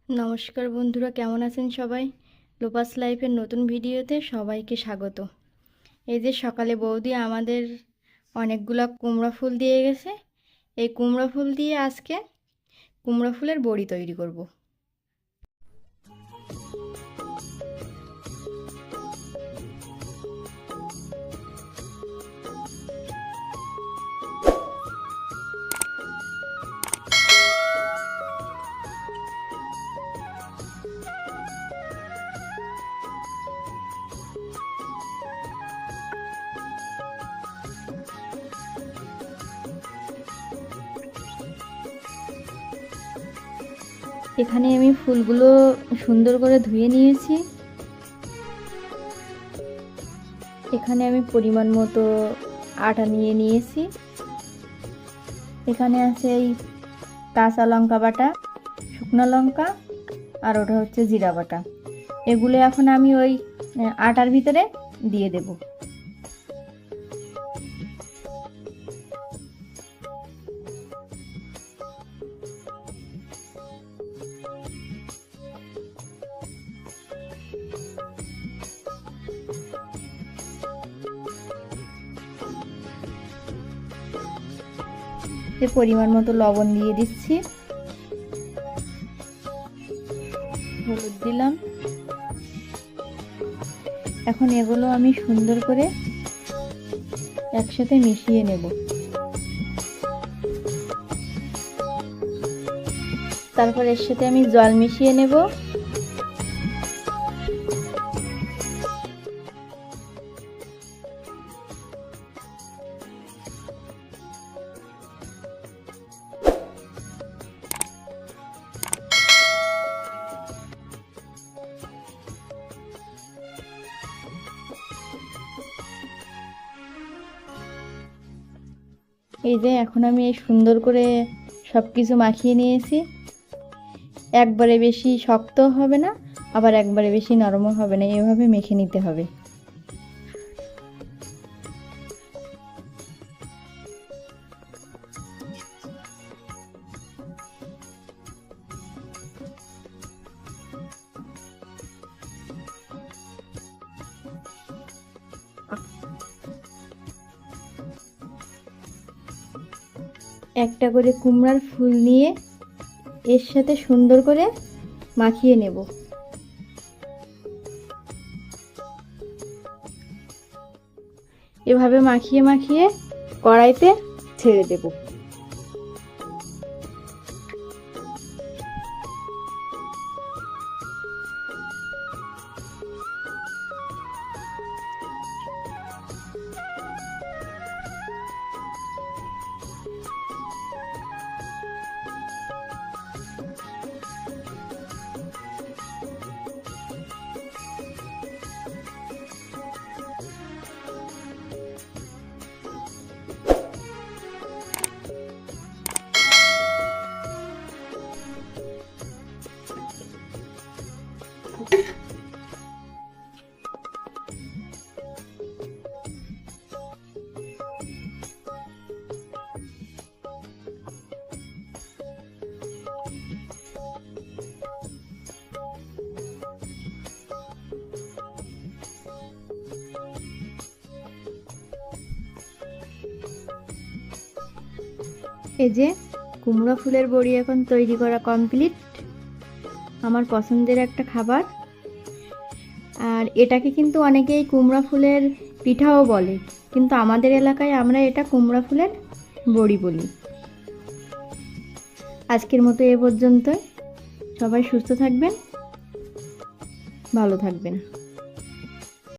নমস্কার বন্ধুরা, কেমন আছেন সবাই? লোপাস লাইফের নতুন ভিডিওতে সবাইকে স্বাগত। এই যে সকালে বৌদি আমাদের অনেকগুলা কুমড়া ফুল দিয়ে গেছে। এই কুমড়া ফুল দিয়ে আজকে কুমড়া ফুলের বড়ি তৈরি করব। এখানে আমি ফুলগুলো সুন্দর করে ধুয়ে নিয়েছি। এখানে আমি পরিমাণ মতো আটা নিয়ে নিয়েছি। এখানে আছে এই কাঁচা লঙ্কা বাটা, শুকনো লঙ্কা, আর ওটা হচ্ছে জিরা বাটা। এগুলো এখন আমি ওই আটার ভিতরে দিয়ে দেব। পরিমাণ মতো লবণ দিয়ে দিচ্ছি, হলুদ দিলাম। এখন এগুলো আমি সুন্দর করে একসাথে মিশিয়ে নেব। তারপর এর সাথে আমি জল মিশিয়ে নেব। এই যে এখন আমি এই সুন্দর করে সব কিছু মাখিয়ে নিয়েছি। একবারে বেশি শক্ত হবে না, আবার একবারে বেশি নরমও হবে না, এভাবে মেখে নিতে হবে। একটা করে কুমড়ার ফুল নিয়ে এর সাথে সুন্দর করে মাখিয়ে নেব। এভাবে মাখিয়ে মাখিয়ে কড়াইতে ছেড়ে দেব। এই যে কুমড়া ফুলের বড়ি এখন তৈরি করা কমপ্লিট। আমার পছন্দের একটা খাবার। আর এটাকে কিন্তু অনেকেই কুমড়া ফুলের পিঠাও বলে, কিন্তু আমাদের এলাকায় আমরা এটা কুমড়া ফুলের বড়ি বলি। আজকের মতো এ পর্যন্তই। সবাই সুস্থ থাকবেন, ভালো থাকবেন।